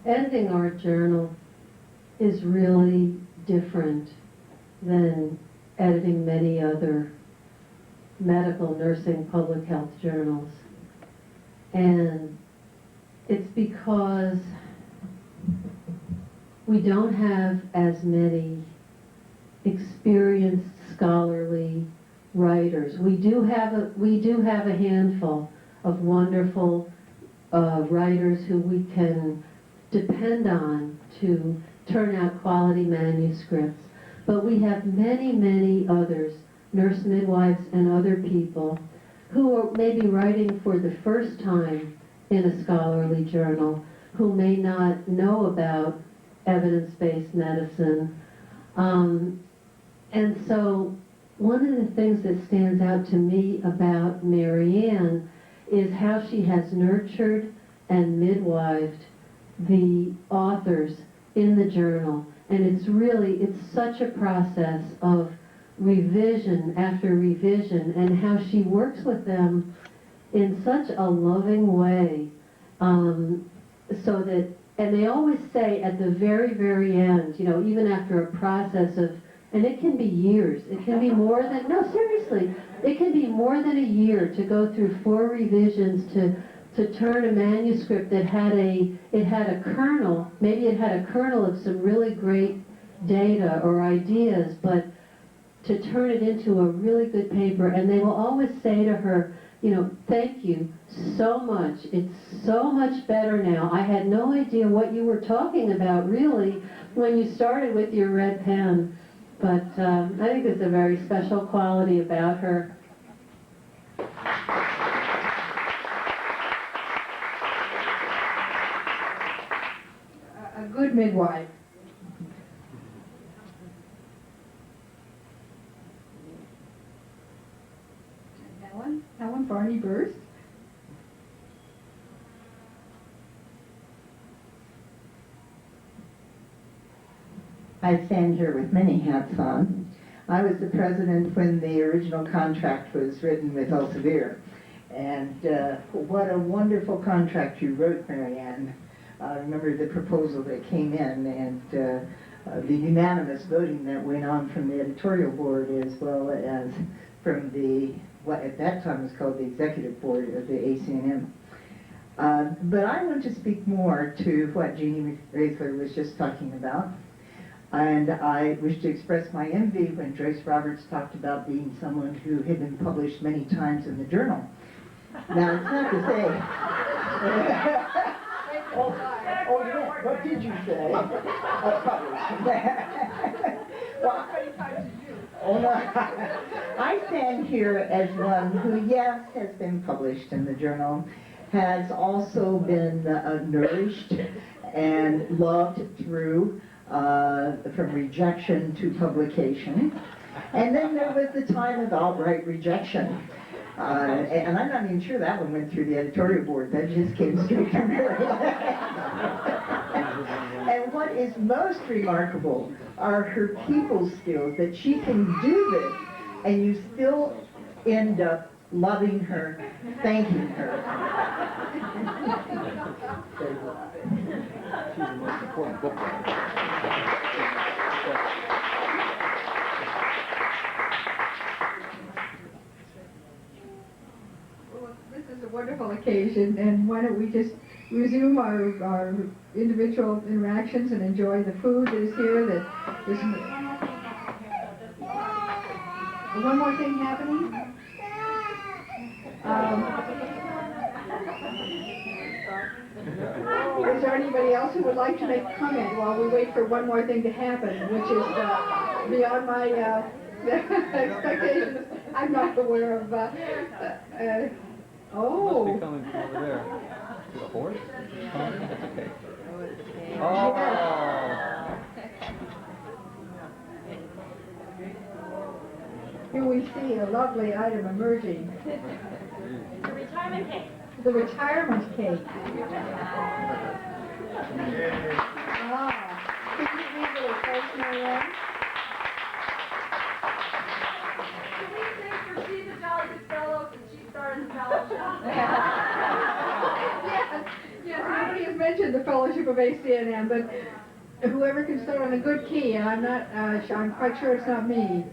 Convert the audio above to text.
editing our journal is really different than editing many other medical, nursing, public health journals. And it's because we don't have as many experienced scholarly writers. We do have a handful of wonderful writers who we can depend on to turn out quality manuscripts. But we have many, many others, nurse midwives and other people, who are maybe writing for the first time in a scholarly journal, who may not know about evidence-based medicine. And so one of the things that stands out to me about Marianne is how she has nurtured and midwived the authors in the journal. And it's such a process of revision after revision, and how she works with them in such a loving way, so that, and they always say at the very, very end, you know, even after a process of, and it can be years, it can be more than, no, seriously, it can be more than a year to go through 4 revisions to turn a manuscript that had a kernel, maybe it had a kernel of some really great data or ideas, but to turn it into a really good paper. And they will always say to her, you know, thank you so much. It's so much better now. I had no idea what you were talking about, really, when you started with your red pen. But I think it's a very special quality about her. A good midwife. Helen Barney Burst. I stand here with many hats on. I was the president when the original contract was written with Elsevier. And what a wonderful contract you wrote, Marianne. I remember the proposal that came in, and the unanimous voting that went on from the editorial board, as well as from the, what at that time was called the executive board of the ACNM. But I want to speak more to what Jeannie Raisler was just talking about. And I wish to express my envy when Joyce Roberts talked about being someone who had been published many times in the journal. Now, it's not to say... oh, yeah, what did you say? Well, oh, no. I stand here as one who, yes, has been published in the journal, has also been nourished and loved through from rejection to publication. And then there was the time of outright rejection. And I'm not even sure that one went through the editorial board. That just came straight from her. And what is most remarkable are her people skills, that she can do this, and you still end up loving her, thanking her. She's the most important book writer. Well, this is a wonderful occasion, and why don't we just resume our individual interactions and enjoy the food that is here. That is one more thing happening. Is there anybody else who would like to make a comment while we wait for one more thing to happen, which is beyond my expectations? I'm not aware of. Oh. Must be coming from over there. To the horse? That's okay. Oh. Here we see a lovely item emerging. The retirement cake. The retirement cake. Can you read the first, Marianne? Can we sing for She's a Jolly Good Fellow since she started the Jolly Show? Yes, nobody has mentioned the Fellowship of ACNM, but whoever can start on a good key, and I'm not, I'm quite sure it's not me.